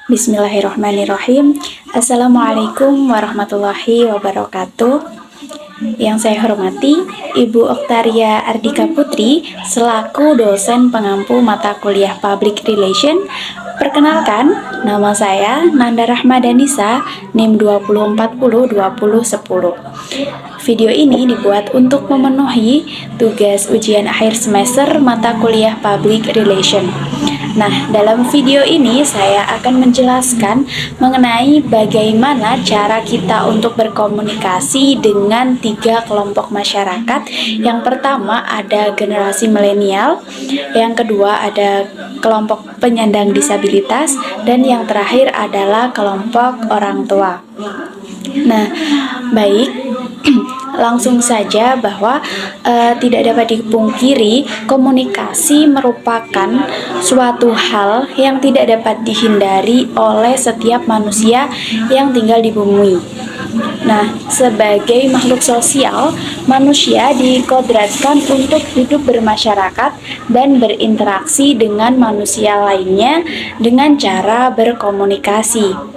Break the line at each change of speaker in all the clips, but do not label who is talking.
Bismillahirrahmanirrahim. Assalamualaikum warahmatullahi wabarakatuh. Yang saya hormati Ibu Oktaria Ardika Putri selaku dosen pengampu mata kuliah Public Relation. Perkenalkan, nama saya Nanda Rahmadanisa, NIM 20402010. Video ini dibuat untuk memenuhi tugas ujian akhir semester mata kuliah Public Relation. Nah, dalam video ini saya akan menjelaskan mengenai bagaimana cara kita untuk berkomunikasi dengan tiga kelompok masyarakat. Yang pertama ada generasi milenial, yang kedua ada kelompok penyandang disabilitas, dan yang terakhir adalah kelompok orang tua. Nah, baik, langsung saja bahwa tidak dapat dipungkiri komunikasi merupakan suatu hal yang tidak dapat dihindari oleh setiap manusia yang tinggal di bumi. Nah, sebagai makhluk sosial, manusia dikodratkan untuk hidup bermasyarakat dan berinteraksi dengan manusia lainnya dengan cara berkomunikasi.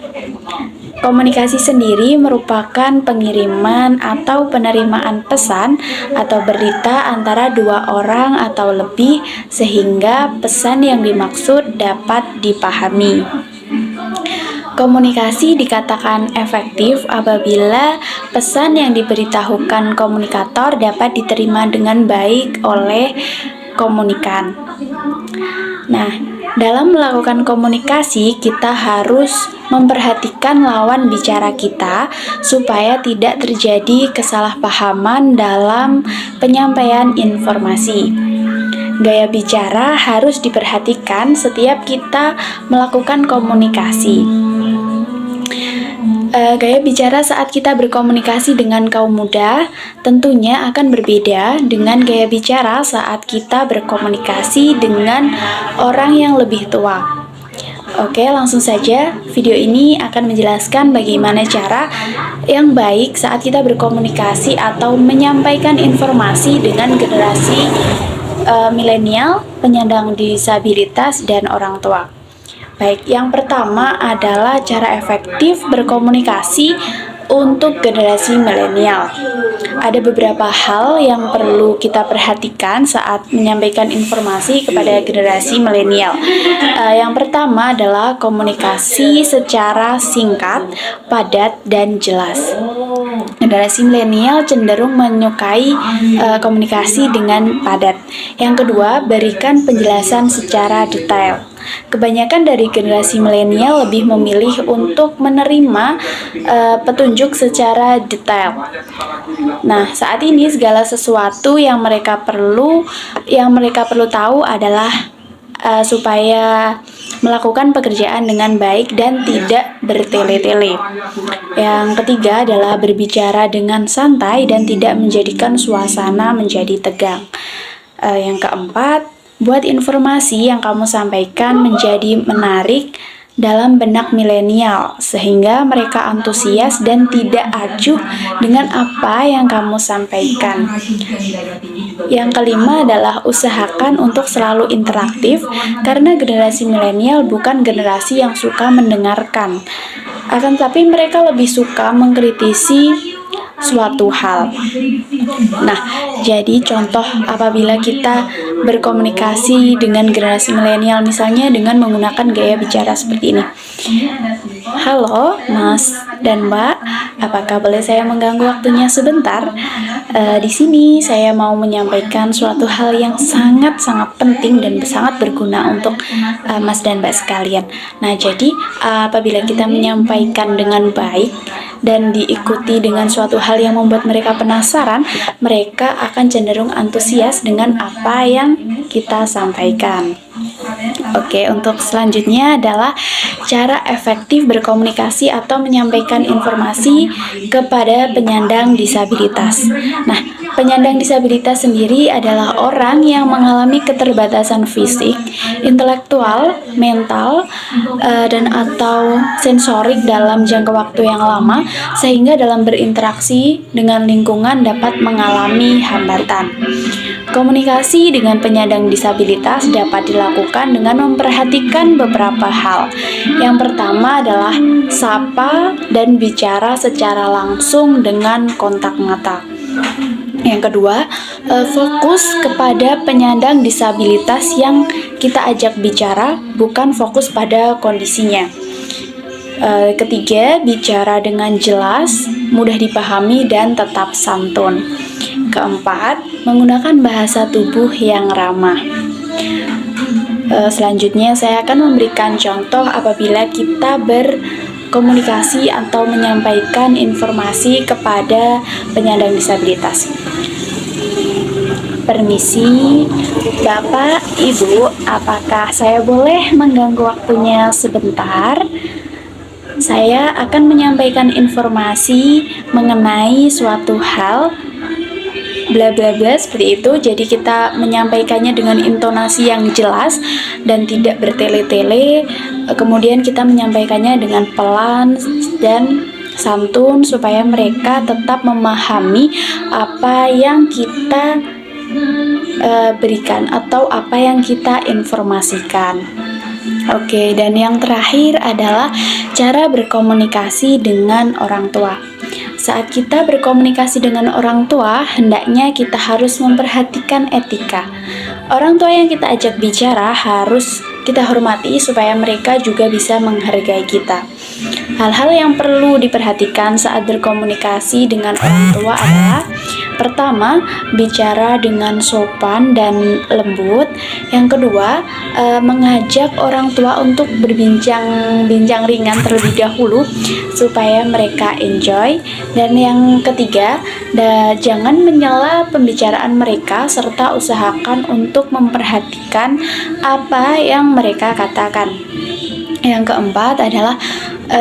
Komunikasi sendiri merupakan pengiriman atau penerimaan pesan atau berita antara dua orang atau lebih sehingga pesan yang dimaksud dapat dipahami. Komunikasi dikatakan efektif apabila pesan yang diberitahukan komunikator dapat diterima dengan baik oleh komunikan. Nah, dalam melakukan komunikasi, kita harus memperhatikan lawan bicara kita supaya tidak terjadi kesalahpahaman dalam penyampaian informasi. Gaya bicara harus diperhatikan setiap kita melakukan komunikasi. Gaya bicara saat kita berkomunikasi dengan kaum muda tentunya akan berbeda dengan gaya bicara saat kita berkomunikasi dengan orang yang lebih tua. Oke, langsung saja video ini akan menjelaskan bagaimana cara yang baik saat kita berkomunikasi atau menyampaikan informasi dengan generasi milenial, penyandang disabilitas, dan orang tua. Baik, yang pertama adalah cara efektif berkomunikasi untuk generasi milenial. Ada beberapa hal yang perlu kita perhatikan saat menyampaikan informasi kepada generasi milenial. Yang pertama adalah komunikasi secara singkat, padat, dan jelas. Generasi milenial cenderung menyukai komunikasi dengan padat. Yang kedua, berikan penjelasan secara detail. Kebanyakan dari generasi milenial lebih memilih untuk menerima petunjuk secara detail. Nah, saat ini segala sesuatu yang mereka perlu tahu adalah supaya melakukan pekerjaan dengan baik dan tidak bertele-tele. Yang ketiga adalah berbicara dengan santai dan tidak menjadikan suasana menjadi tegang. Yang keempat, buat informasi yang kamu sampaikan menjadi menarik dalam benak milenial sehingga mereka antusias dan tidak acuh dengan apa yang kamu sampaikan. Yang kelima adalah usahakan untuk selalu interaktif karena generasi milenial bukan generasi yang suka mendengarkan. Akan tetapi mereka lebih suka mengkritisi suatu hal. Nah, jadi contoh apabila kita berkomunikasi dengan generasi milenial misalnya dengan menggunakan gaya bicara seperti ini. Halo, Mas dan Mbak, apakah boleh saya mengganggu waktunya sebentar? Di sini saya mau menyampaikan suatu hal yang sangat-sangat penting dan sangat berguna untuk Mas dan Mbak sekalian. Nah, jadi apabila kita menyampaikan dengan baik dan diikuti dengan suatu hal yang membuat mereka penasaran, mereka akan cenderung antusias dengan apa yang kita sampaikan. Oke, untuk selanjutnya adalah cara efektif berkomunikasi atau menyampaikan informasi kepada penyandang disabilitas. Nah, Penyandang disabilitas sendiri adalah orang yang mengalami keterbatasan fisik, intelektual, mental, dan atau sensorik dalam jangka waktu yang lama, sehingga dalam berinteraksi dengan lingkungan dapat mengalami hambatan. Komunikasi dengan penyandang disabilitas dapat dilakukan dengan memperhatikan beberapa hal. Yang pertama adalah sapa dan bicara secara langsung dengan kontak mata. Yang kedua, fokus kepada penyandang disabilitas yang kita ajak bicara, bukan fokus pada kondisinya. Ketiga, bicara dengan jelas, mudah dipahami, dan tetap santun. Keempat, menggunakan bahasa tubuh yang ramah. Selanjutnya, saya akan memberikan contoh apabila kita berkomunikasi atau menyampaikan informasi kepada penyandang disabilitas. Permisi, Bapak, Ibu, apakah saya boleh mengganggu waktunya sebentar? Saya akan menyampaikan informasi mengenai suatu hal, bla bla bla, seperti itu. Jadi kita menyampaikannya dengan intonasi yang jelas dan tidak bertele-tele. Kemudian kita menyampaikannya dengan pelan dan santun supaya mereka tetap memahami apa yang kita berikan atau apa yang kita informasikan. Oke, dan yang terakhir adalah cara berkomunikasi dengan orang tua. Saat kita berkomunikasi dengan orang tua, hendaknya kita harus memperhatikan etika. Orang tua yang kita ajak bicara harus kita hormati supaya mereka juga bisa menghargai kita. Hal-hal yang perlu diperhatikan saat berkomunikasi dengan orang tua adalah: pertama, bicara dengan sopan dan lembut. Yang kedua, mengajak orang tua untuk berbincang-bincang ringan terlebih dahulu supaya mereka enjoy. Dan yang ketiga, jangan menyela pembicaraan mereka serta usahakan untuk memperhatikan apa yang mereka katakan. Yang keempat adalah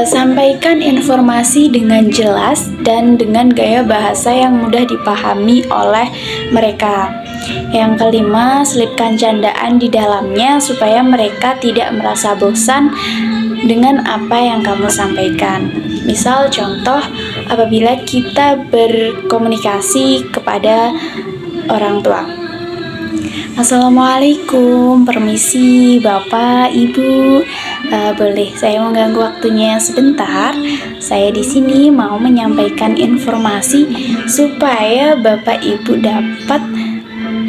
sampaikan informasi dengan jelas dan dengan gaya bahasa yang mudah dipahami oleh mereka. Yang kelima, selipkan candaan di dalamnya supaya mereka tidak merasa bosan dengan apa yang kamu sampaikan. Misal contoh, apabila kita berkomunikasi kepada orang tua. Assalamualaikum, permisi Bapak, Ibu, boleh saya mengganggu waktunya sebentar? Saya di sini mau menyampaikan informasi supaya Bapak Ibu dapat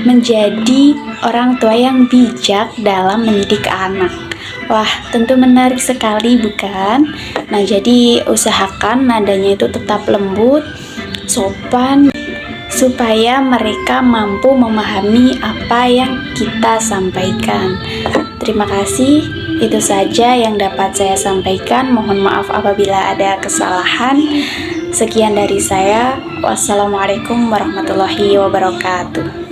menjadi orang tua yang bijak dalam mendidik anak. Wah, tentu menarik sekali, bukan? Nah, jadi usahakan nadanya itu tetap lembut, sopan, supaya mereka mampu memahami apa yang kita sampaikan. Terima kasih, itu saja yang dapat saya sampaikan. Mohon maaf apabila ada kesalahan. Sekian dari saya. Wassalamualaikum warahmatullahi wabarakatuh.